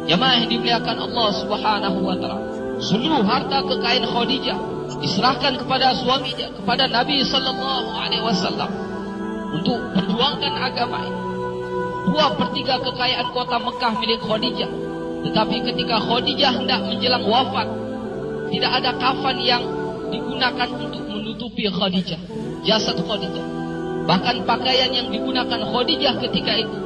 Jemaah yang dimuliakan Allah Subhanahu wa taala, seluruh harta kekayaan Khadijah diserahkan kepada suaminya, kepada Nabi sallallahu alaihi wasallam untuk perjuangkan agama ini. 2/3 kekayaan kota Mekah milik Khadijah. Tetapi ketika Khadijah hendak menjelang wafat, tidak ada kafan yang digunakan untuk menutupi Khadijah, jasad Khadijah. Bahkan pakaian yang digunakan Khadijah ketika itu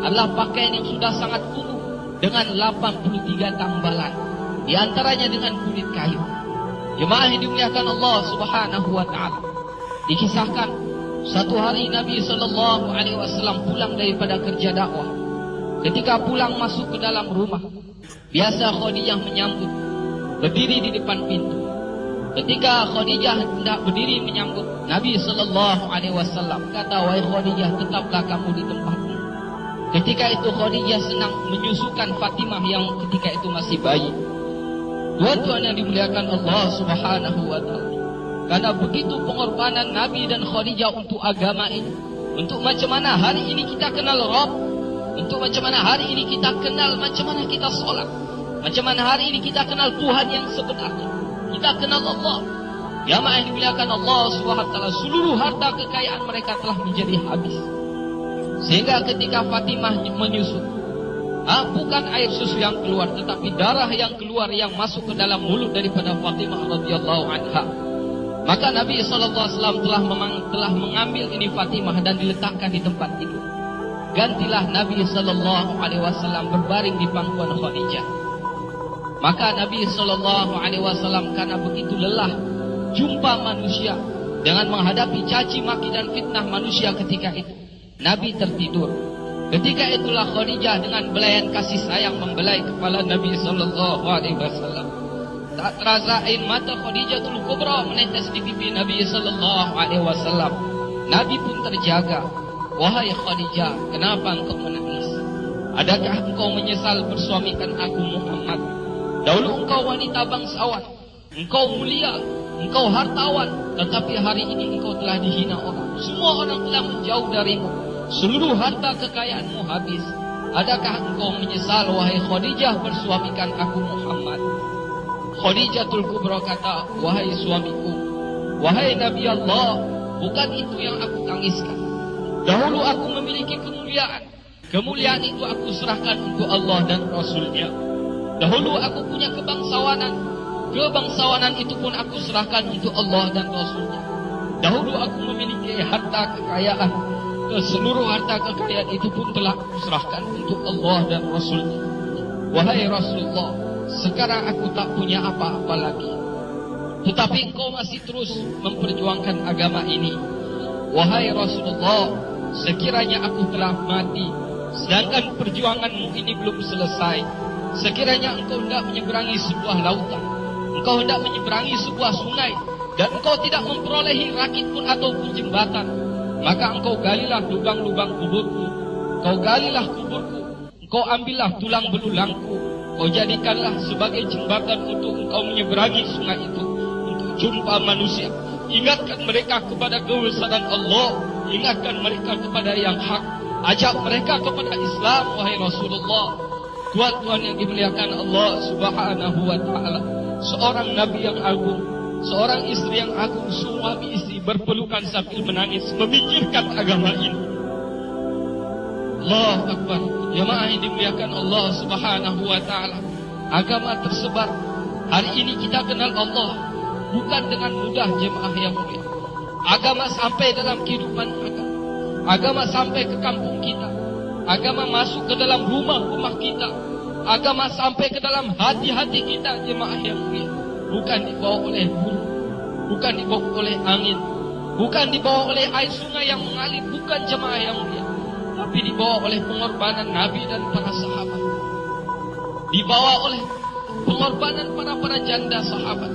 adalah pakaian yang sudah sangat kumuh dengan 83 tambalan, di antaranya dengan kulit kayu. Jemaah yang dimuliakan Allah Subhanahu wa taala, dikisahkan satu hari Nabi sallallahu alaihi wasallam pulang daripada kerja dakwah. Ketika pulang masuk ke dalam rumah, biasa Khadijah menyambut, berdiri di depan pintu. Ketika Khadijah hendak berdiri menyambut, Nabi sallallahu alaihi wasallam kata, "Wahai Khadijah, tetaplah kamu di tempatmu." Ketika itu Khadijah sedang menyusukan Fatimah yang ketika itu masih bayi. Tuan-tuan yang dimuliakan Allah Subhanahu wa taala, karena begitu pengorbanan Nabi dan Khadijah untuk agama ini, untuk macam mana hari ini kita kenal Rabb, untuk macam mana hari ini kita kenal macam mana kita solat, macam mana hari ini kita kenal Tuhan yang sebenarnya, kita kenal Allah. Jamaah yang dimuliakan Allah Subhanahu wa taala, seluruh harta kekayaan mereka telah menjadi habis. Sehingga ketika Fatimah menyusu, bukan air susu yang keluar, tetapi darah yang keluar yang masuk ke dalam mulut daripada Fatimah radhiyallahu anha. Maka Nabi SAW telah mengambil ini Fatimah dan diletakkan di tempat tidur. Gantilah Nabi SAW berbaring di pangkuan Khadijah. Maka Nabi SAW karena begitu lelah jumpa manusia dengan menghadapi caci maki dan fitnah manusia ketika itu, Nabi tertidur. Ketika itulah Khadijah dengan belayan kasih sayang membelai kepala Nabi SAW. Tak terasa air mata Khadijatul Kubra menetes di pipi Nabi sallallahu alaihi wasallam. Nabi pun terjaga. "Wahai Khadijah, kenapa engkau menangis? Adakah engkau menyesal bersuamikan aku Muhammad? Dahulu engkau wanita bangsawan, engkau mulia, engkau hartawan, tetapi hari ini engkau telah dihina orang. Semua orang telah menjauh darimu. Seluruh harta kekayaanmu habis. Adakah engkau menyesal wahai Khadijah bersuamikan aku Muhammad?" Khadijatul Kubra kata, "Wahai suamiku, wahai Nabi Allah, bukan itu yang aku tangiskan. Dahulu aku memiliki kemuliaan. Kemuliaan itu aku serahkan untuk Allah dan Rasulnya. Dahulu aku punya kebangsawanan. Kebangsawanan itu pun aku serahkan untuk Allah dan Rasulnya. Dahulu aku memiliki harta kekayaan. Seluruh harta kekayaan itu pun telah aku serahkan untuk Allah dan Rasulnya. Wahai Rasulullah, sekarang aku tak punya apa-apa lagi. Tetapi engkau masih terus memperjuangkan agama ini. Wahai Rasulullah, sekiranya aku telah mati, sedangkan perjuanganmu ini belum selesai. Sekiranya engkau hendak menyeberangi sebuah lautan, engkau hendak menyeberangi sebuah sungai, dan engkau tidak memperolehi rakit pun ataupun jembatan, maka engkau galilah lubang-lubang kuburku. Engkau galilah kuburku, engkau ambillah tulang belulangku, kau jadikanlah sebagai jembatan untuk engkau menyeberangi sungai itu, untuk jumpa manusia. Ingatkan mereka kepada kebesaran Allah, ingatkan mereka kepada yang hak, ajak mereka kepada Islam, wahai Rasulullah. Tuan-tuan yang dimuliakan Allah Subhanahu wa taala, seorang nabi yang agung, seorang istri yang agung, suami istri berpelukan sambil menangis memikirkan agama ini. Allahu Akbar. Jemaah yang dimuliakan Allah Subhanahu wa taala, agama tersebar. Hari ini kita kenal Allah bukan dengan mudah, jemaah yang mulia. Agama sampai dalam kehidupan kita. Agama sampai ke kampung kita. Agama masuk ke dalam rumah-rumah kita. Agama sampai ke dalam hati-hati kita, jemaah yang mulia. Bukan dibawa oleh burung, bukan dibawa oleh angin, bukan dibawa oleh air sungai yang mengalir, bukan, jemaah yang mulia. Tapi dibawa oleh pengorbanan Nabi dan para sahabat. Dibawa oleh pengorbanan para janda sahabat.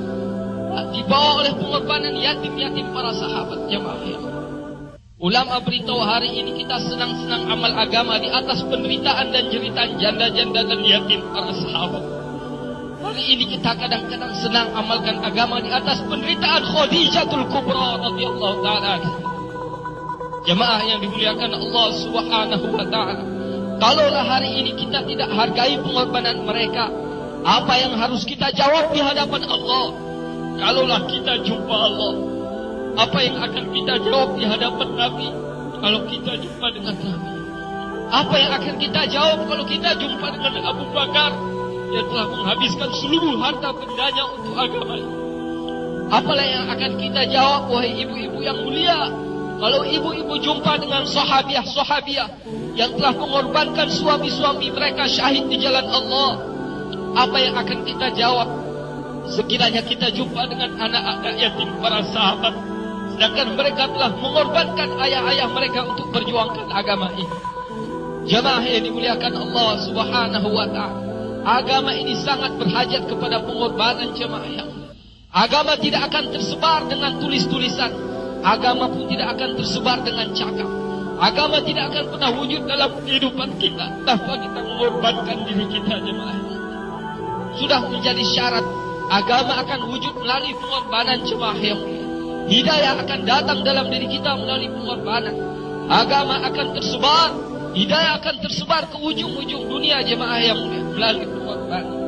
Dibawa oleh pengorbanan yatim-yatim para sahabat, jemaah yang mulia. Ulama beritahu hari ini kita senang-senang amal agama di atas penderitaan dan jeritan janda-janda dan yatim para sahabat. Hari ini kita kadang-kadang senang amalkan agama di atas penderitaan Khadijatul Kubra radhiyallahu taala. Jemaah yang dimuliakan Allah Subhanahu wa taala, Kalaulah hari ini kita tidak hargai pengorbanan mereka, apa yang harus kita jawab di hadapan Allah? Kalaulah kita jumpa Allah, apa yang akan kita jawab di hadapan Nabi? Kalau kita jumpa dengan Nabi, apa yang akan kita jawab kalau kita jumpa dengan Abu Bakar yang telah menghabiskan seluruh harta bendanya untuk agama ini? Apalah yang akan kita jawab, wahai ibu-ibu yang mulia, kalau ibu-ibu jumpa dengan sahabiah-sahabiah yang telah mengorbankan suami-suami mereka syahid di jalan Allah? Apa yang akan kita jawab sekiranya kita jumpa dengan anak-anak yatim para sahabat, sedangkan mereka telah mengorbankan ayah-ayah mereka untuk perjuangkan agama ini? Jamaah yang dimuliakan Allah Subhanahu wa ta'ala, agama ini sangat berhajat kepada pengorbanan jamaah yang. Agama tidak akan tersebar dengan tulis-tulisan. Agama pun tidak akan tersebar dengan cakap. Agama tidak akan pernah wujud dalam kehidupan kita tanpa kita mengorbankan diri kita, jemaah. Sudah menjadi syarat. Agama akan wujud melalui pengorbanan, jemaah yang mulia. Hidayah akan datang dalam diri kita melalui pengorbanan. Agama akan tersebar. Hidayah akan tersebar ke ujung-ujung dunia, jemaah yang mulia, melalui pengorbanan.